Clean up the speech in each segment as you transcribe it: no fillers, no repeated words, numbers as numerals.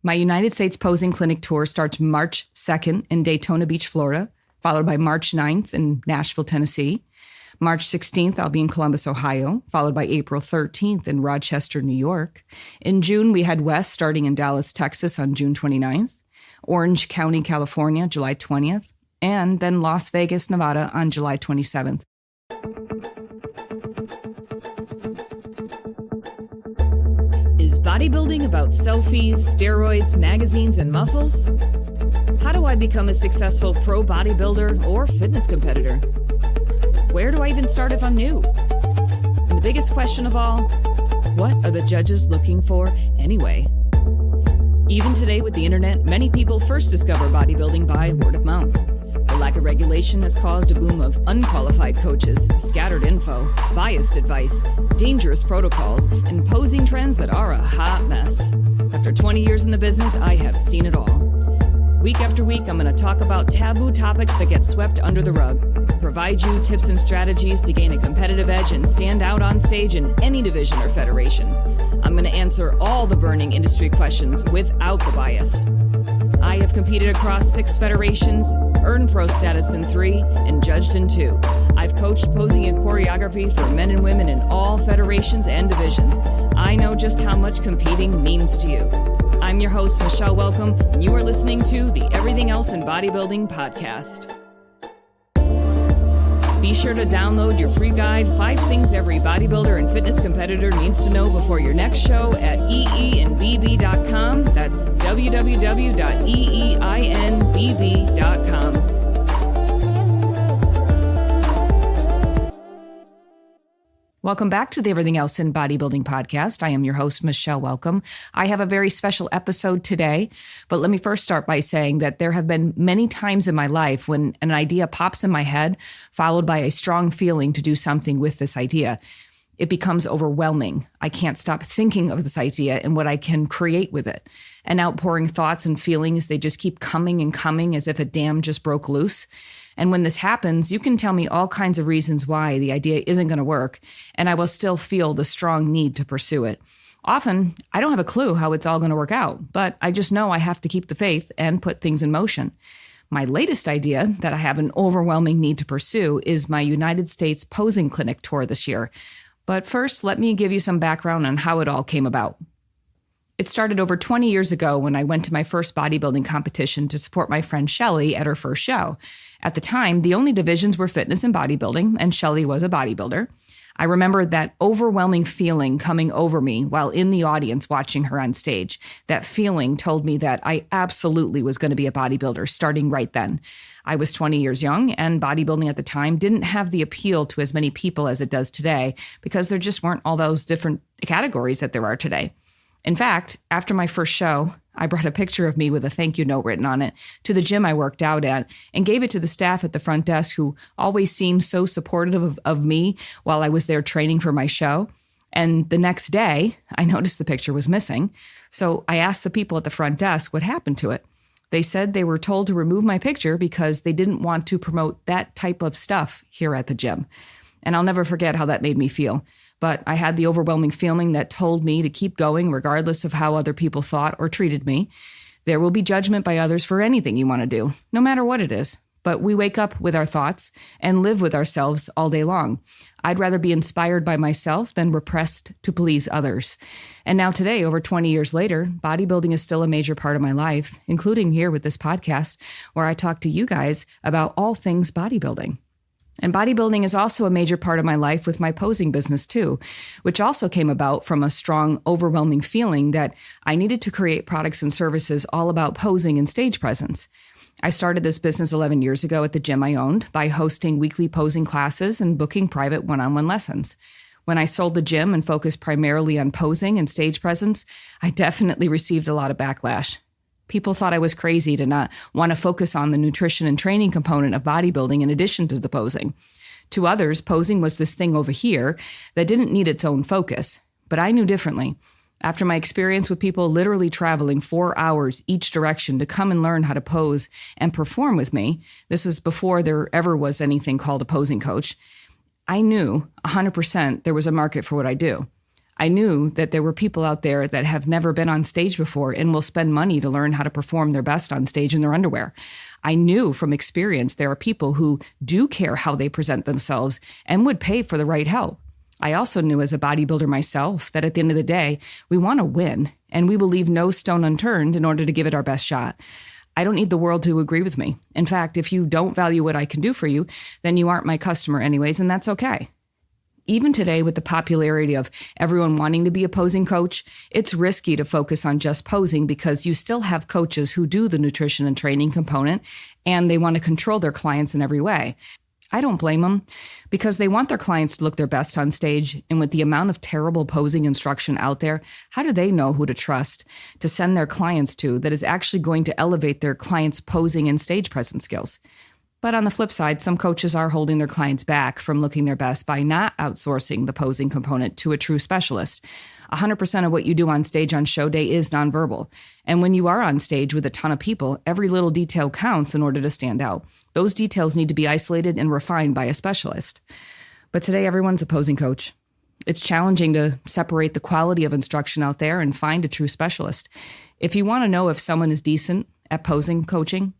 My United States Posing Clinic tour starts March 2nd in Daytona Beach, Florida, followed by March 9th in Nashville, Tennessee. March 16th, I'll be in Columbus, Ohio, followed by April 13th in Rochester, New York. In June, we head west, starting in Dallas, Texas on June 29th, Orange County, California, July 20th, and then Las Vegas, Nevada on July 27th. Is bodybuilding about selfies, steroids, magazines, and muscles? How do I become a successful pro bodybuilder or fitness competitor? Where do I even start if I'm new? And the biggest question of all, what are the judges looking for anyway? Even today with the internet, many people first discover bodybuilding by word of mouth. The lack of regulation has caused a boom of unqualified coaches, scattered info, biased advice, dangerous protocols, and posing trends that are a hot mess. After 20 years in the business, I have seen it all. Week after week, I'm going to talk about taboo topics that get swept under the rug, provide you tips and strategies to gain a competitive edge and stand out on stage in any division or federation. I'm going to answer all the burning industry questions without the bias. I have competed across 6 federations, earned pro status in 3, and judged in 2. I've coached posing and choreography for men and women in all federations and divisions. I know just how much competing means to you. I'm your host, Michelle Welcome, and you are listening to the Everything Else in Bodybuilding podcast. Be sure to download your free guide, 5 Things Every Bodybuilder and Fitness Competitor Needs to Know Before Your Next Show at eeinbb.com. That's www.eeinbb.com. Welcome back to the Everything Else in Bodybuilding podcast. I am your host, Michelle Welcome. I have a very special episode today, but let me first start by saying that there have been many times in my life when an idea pops in my head, followed by a strong feeling to do something with this idea. It becomes overwhelming. I can't stop thinking of this idea and what I can create with it. And outpouring thoughts and feelings, they just keep coming and coming as if a dam just broke loose. And when this happens, you can tell me all kinds of reasons why the idea isn't going to work, and I will still feel the strong need to pursue it. Often, I don't have a clue how it's all going to work out, but I just know I have to keep the faith and put things in motion. My latest idea that I have an overwhelming need to pursue is my United States Posing Clinic tour this year. But first, let me give you some background on how it all came about. It started over 20 years ago when I went to my first bodybuilding competition to support my friend Shelly at her first show. At the time, the only divisions were fitness and bodybuilding, and Shelly was a bodybuilder. I remember that overwhelming feeling coming over me while in the audience watching her on stage. That feeling told me that I absolutely was going to be a bodybuilder starting right then. I was 20 years young, and bodybuilding at the time didn't have the appeal to as many people as it does today because there just weren't all those different categories that there are today. In fact, after my first show, I brought a picture of me with a thank you note written on it to the gym I worked out at and gave it to the staff at the front desk who always seemed so supportive of me while I was there training for my show. And the next day, I noticed the picture was missing. So I asked the people at the front desk what happened to it. They said they were told to remove my picture because they didn't want to promote that type of stuff here at the gym. And I'll never forget how that made me feel. But I had the overwhelming feeling that told me to keep going regardless of how other people thought or treated me. There will be judgment by others for anything you want to do, no matter what it is. But we wake up with our thoughts and live with ourselves all day long. I'd rather be inspired by myself than repressed to please others. And now today, over 20 years later, bodybuilding is still a major part of my life, including here with this podcast, where I talk to you guys about all things bodybuilding. And bodybuilding is also a major part of my life with my posing business too, which also came about from a strong, overwhelming feeling that I needed to create products and services all about posing and stage presence. I started this business 11 years ago at the gym I owned by hosting weekly posing classes and booking private one-on-one lessons. When I sold the gym and focused primarily on posing and stage presence, I definitely received a lot of backlash. People thought I was crazy to not want to focus on the nutrition and training component of bodybuilding in addition to the posing. To others, posing was this thing over here that didn't need its own focus. But I knew differently. After my experience with people literally traveling 4 hours each direction to come and learn how to pose and perform with me, this was before there ever was anything called a posing coach, I knew 100% there was a market for what I do. I knew that there were people out there that have never been on stage before and will spend money to learn how to perform their best on stage in their underwear. I knew from experience there are people who do care how they present themselves and would pay for the right help. I also knew as a bodybuilder myself that at the end of the day, we want to win, and we will leave no stone unturned in order to give it our best shot. I don't need the world to agree with me. In fact, if you don't value what I can do for you, then you aren't my customer anyways, and that's okay. Even today, with the popularity of everyone wanting to be a posing coach, it's risky to focus on just posing because you still have coaches who do the nutrition and training component, and they want to control their clients in every way. I don't blame them because they want their clients to look their best on stage. And with the amount of terrible posing instruction out there, how do they know who to trust to send their clients to that is actually going to elevate their clients' posing and stage presence skills? But on the flip side, some coaches are holding their clients back from looking their best by not outsourcing the posing component to a true specialist. 100% of what you do on stage on show day is nonverbal. And when you are on stage with a ton of people, every little detail counts in order to stand out. Those details need to be isolated and refined by a specialist. But today, everyone's a posing coach. It's challenging to separate the quality of instruction out there and find a true specialist. If you want to know if someone is decent at posing coaching,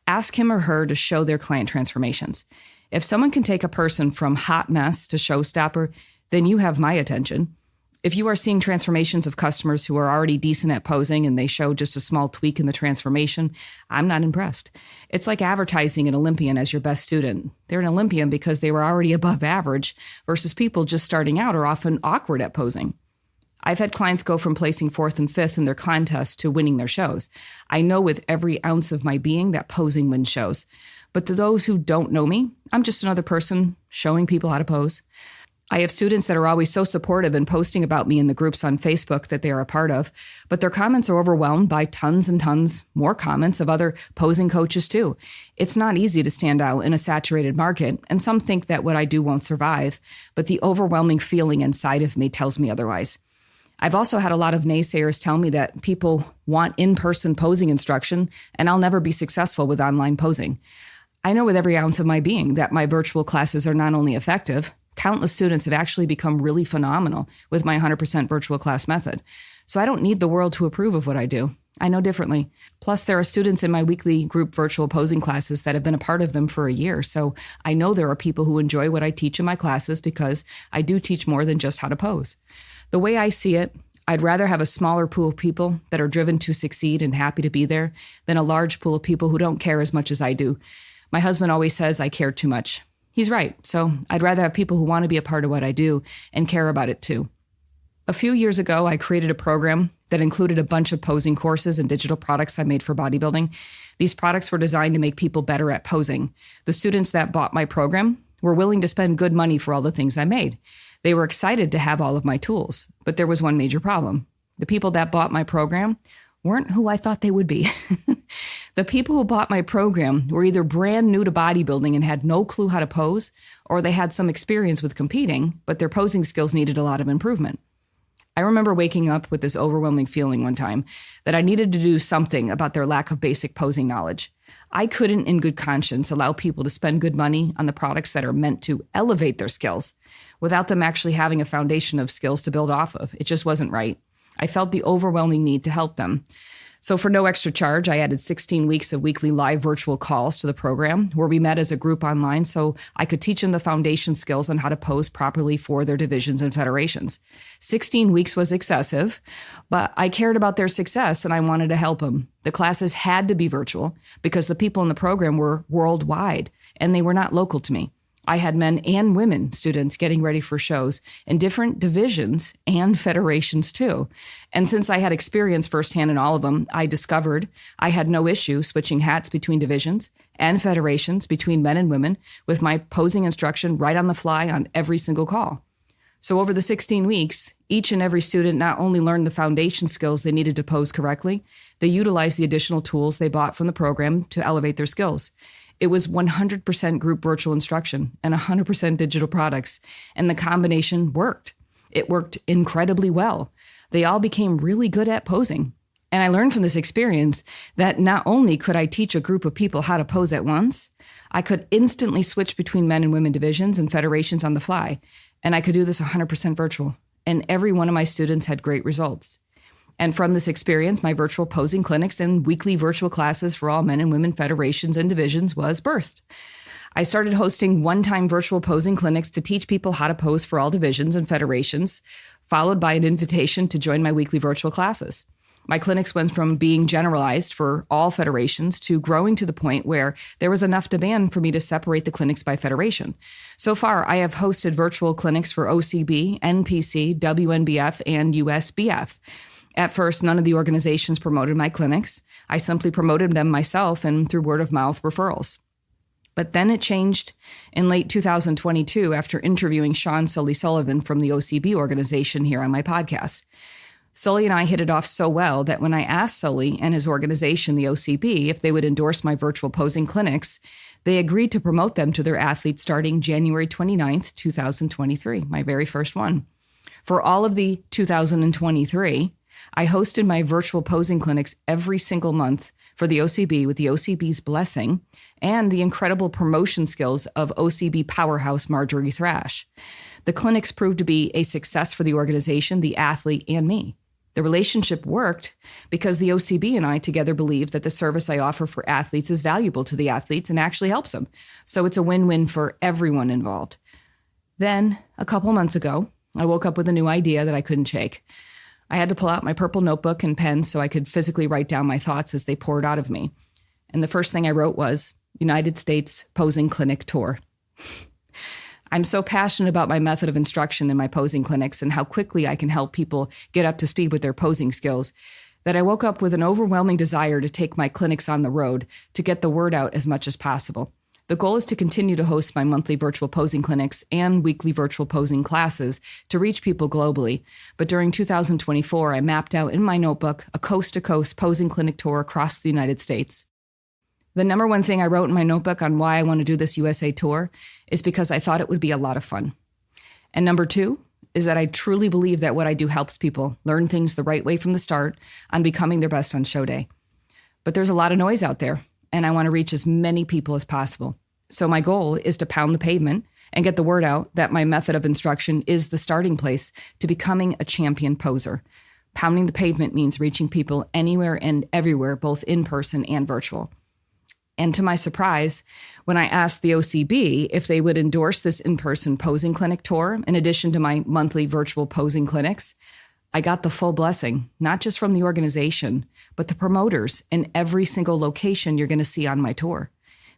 ask him or her to show their client transformations. If someone can take a person from hot mess to showstopper, then you have my attention. If you are seeing transformations of customers who are already decent at posing and they show just a small tweak in the transformation, I'm not impressed. It's like advertising an Olympian as your best student. They're an Olympian because they were already above average versus people just starting out are often awkward at posing. I've had clients go from placing 4th and 5th in their contests to winning their shows. I know with every ounce of my being that posing wins shows. But to those who don't know me, I'm just another person showing people how to pose. I have students that are always so supportive and posting about me in the groups on Facebook that they are a part of, but their comments are overwhelmed by tons and tons more comments of other posing coaches too. It's not easy to stand out in a saturated market, and some think that what I do won't survive, but the overwhelming feeling inside of me tells me otherwise. I've also had a lot of naysayers tell me that people want in-person posing instruction, and I'll never be successful with online posing. I know with every ounce of my being that my virtual classes are not only effective, countless students have actually become really phenomenal with my 100% virtual class method. So I don't need the world to approve of what I do. I know differently. Plus, there are students in my weekly group virtual posing classes that have been a part of them for a year. So I know there are people who enjoy what I teach in my classes because I do teach more than just how to pose. The way I see it, I'd rather have a smaller pool of people that are driven to succeed and happy to be there than a large pool of people who don't care as much as I do. My husband always says I care too much. He's right. So I'd rather have people who want to be a part of what I do and care about it too. A few years ago, I created a program that included a bunch of posing courses and digital products I made for bodybuilding. These products were designed to make people better at posing. The students that bought my program were willing to spend good money for all the things I made. They were excited to have all of my tools, but there was one major problem. The people that bought my program weren't who I thought they would be. The people who bought my program were either brand new to bodybuilding and had no clue how to pose, or they had some experience with competing, but their posing skills needed a lot of improvement. I remember waking up with this overwhelming feeling one time that I needed to do something about their lack of basic posing knowledge. I couldn't, in good conscience, allow people to spend good money on the products that are meant to elevate their skills without them actually having a foundation of skills to build off of. It just wasn't right. I felt the overwhelming need to help them. So for no extra charge, I added 16 weeks of weekly live virtual calls to the program where we met as a group online so I could teach them the foundation skills on how to pose properly for their divisions and federations. 16 weeks was excessive, but I cared about their success and I wanted to help them. The classes had to be virtual because the people in the program were worldwide and they were not local to me. I had men and women students getting ready for shows in different divisions and federations too. And since I had experience firsthand in all of them, I discovered I had no issue switching hats between divisions and federations between men and women with my posing instruction right on the fly on every single call. So over the 16 weeks, each and every student not only learned the foundation skills they needed to pose correctly, they utilized the additional tools they bought from the program to elevate their skills. It was 100% group virtual instruction and 100% digital products, and the combination worked. It worked incredibly well. They all became really good at posing. And I learned from this experience that not only could I teach a group of people how to pose at once, I could instantly switch between men and women divisions and federations on the fly. And I could do this 100% virtual. and every one of my students had great results. And from this experience, my virtual posing clinics and weekly virtual classes for all men and women federations and divisions was birthed. I started hosting one-time virtual posing clinics to teach people how to pose for all divisions and federations, followed by an invitation to join my weekly virtual classes. My clinics went from being generalized for all federations to growing to the point where there was enough demand for me to separate the clinics by federation. So far, I have hosted virtual clinics for OCB, NPC, WNBF, and USBF. At first, none of the organizations promoted my clinics. I simply promoted them myself and through word-of-mouth referrals. But then it changed in late 2022 after interviewing Sean Sully Sullivan from the OCB organization here on my podcast. Sully and I hit it off so well that when I asked Sully and his organization, the OCB, if they would endorse my virtual posing clinics, they agreed to promote them to their athletes starting January 29th, 2023, my very first one. For all of the 2023, I hosted my virtual posing clinics every single month for the OCB with the OCB's blessing and the incredible promotion skills of OCB powerhouse Marjorie Thrash. The clinics proved to be a success for the organization, the athlete, and me. The relationship worked because the OCB and I together believe that the service I offer for athletes is valuable to the athletes and actually helps them. So it's a win-win for everyone involved. Then, a couple months ago, I woke up with a new idea that I couldn't shake. I had to pull out my purple notebook and pen so I could physically write down my thoughts as they poured out of me. And the first thing I wrote was, United States Posing Clinic Tour. I'm so passionate about my method of instruction in my posing clinics and how quickly I can help people get up to speed with their posing skills that I woke up with an overwhelming desire to take my clinics on the road to get the word out as much as possible. The goal is to continue to host my monthly virtual posing clinics and weekly virtual posing classes to reach people globally. But during 2024, I mapped out in my notebook a coast-to-coast posing clinic tour across the United States. The number one thing I wrote in my notebook on why I want to do this USA tour is because I thought it would be a lot of fun. And number two is that I truly believe that what I do helps people learn things the right way from the start on becoming their best on show day. But there's a lot of noise out there, and I want to reach as many people as possible. So my goal is to pound the pavement and get the word out that my method of instruction is the starting place to becoming a champion poser. Pounding the pavement means reaching people anywhere and everywhere, both in person and virtual. And to my surprise, when I asked the OCB if they would endorse this in-person posing clinic tour, in addition to my monthly virtual posing clinics, I got the full blessing, not just from the organization, but the promoters in every single location you're going to see on my tour.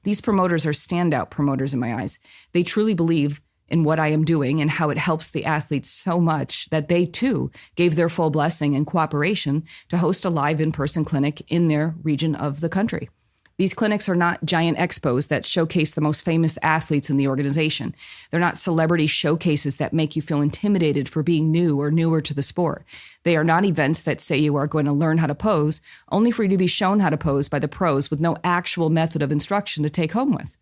These promoters are standout promoters in my eyes. They truly believe in what I am doing and how it helps the athletes so much that they, too, gave their full blessing and cooperation to host a live in-person clinic in their region of the country. These clinics are not giant expos that showcase the most famous athletes in the organization. They're not celebrity showcases that make you feel intimidated for being new or newer to the sport. They are not events that say you are going to learn how to pose, only for you to be shown how to pose by the pros with no actual method of instruction to take home with.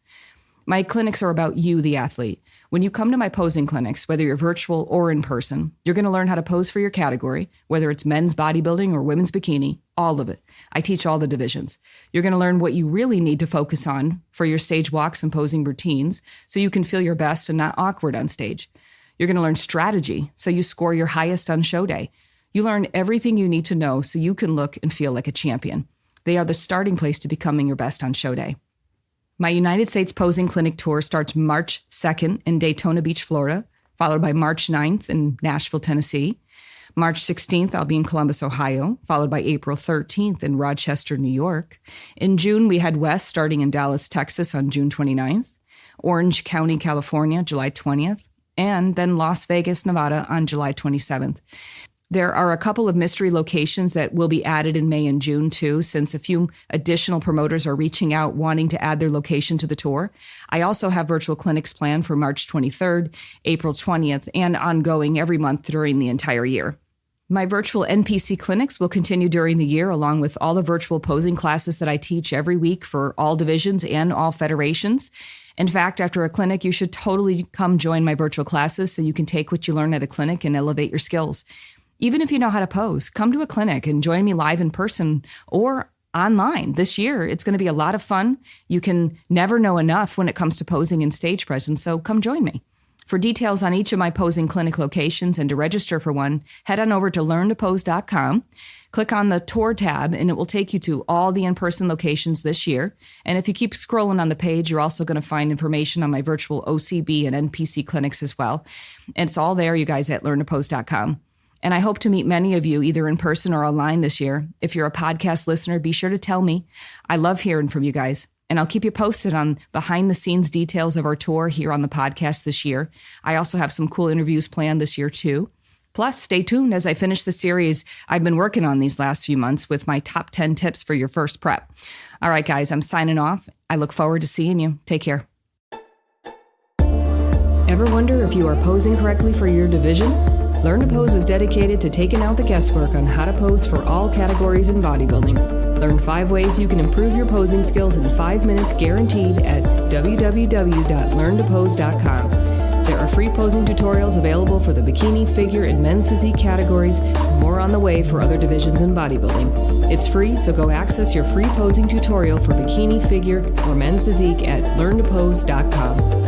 My clinics are about you, the athlete. When you come to my posing clinics, whether you're virtual or in person, you're going to learn how to pose for your category, whether it's men's bodybuilding or women's bikini, all of it. I teach all the divisions. You're going to learn what you really need to focus on for your stage walks and posing routines so you can feel your best and not awkward on stage. You're going to learn strategy so you score your highest on show day. You learn everything you need to know so you can look and feel like a champion. They are the starting place to becoming your best on show day. My United States Posing Clinic Tour starts March 2nd in Daytona Beach, Florida, followed by March 9th in Nashville, Tennessee. March 16th, I'll be in Columbus, Ohio, followed by April 13th in Rochester, New York. In June, we head west, starting in Dallas, Texas on June 29th, Orange County, California, July 20th, and then Las Vegas, Nevada on July 27th. There are a couple of mystery locations that will be added in May and June, too, since a few additional promoters are reaching out wanting to add their location to the tour. I also have virtual clinics planned for March 23rd, April 20th, and ongoing every month during the entire year. My virtual NPC clinics will continue during the year, along with all the virtual posing classes that I teach every week for all divisions and all federations. In fact, after a clinic, you should totally come join my virtual classes so you can take what you learn at a clinic and elevate your skills. Even if you know how to pose, come to a clinic and join me live in person or online. This year, it's going to be a lot of fun. You can never know enough when it comes to posing and stage presence, so come join me. For details on each of my posing clinic locations and to register for one, head on over to learntopose.com. Click on the tour tab and it will take you to all the in-person locations this year. And if you keep scrolling on the page, you're also going to find information on my virtual OCB and NPC clinics as well. And it's all there, you guys, at learntopose.com. And I hope to meet many of you either in person or online this year. If you're a podcast listener, be sure to tell me. I love hearing from you guys. And I'll keep you posted on behind-the-scenes details of our tour here on the podcast this year. I also have some cool interviews planned this year, too. Plus, stay tuned as I finish the series I've been working on these last few months with my top 10 tips for your first prep. All right, guys, I'm signing off. I look forward to seeing you. Take care. Ever wonder if you are posing correctly for your division? Learn to Pose is dedicated to taking out the guesswork on how to pose for all categories in bodybuilding. Learn 5 ways you can improve your posing skills in 5 minutes guaranteed at www.learntopose.com. There are free posing tutorials available for the bikini, figure, and men's physique categories, more on the way for other divisions in bodybuilding. It's free, so go access your free posing tutorial for bikini, figure, or men's physique at learntopose.com.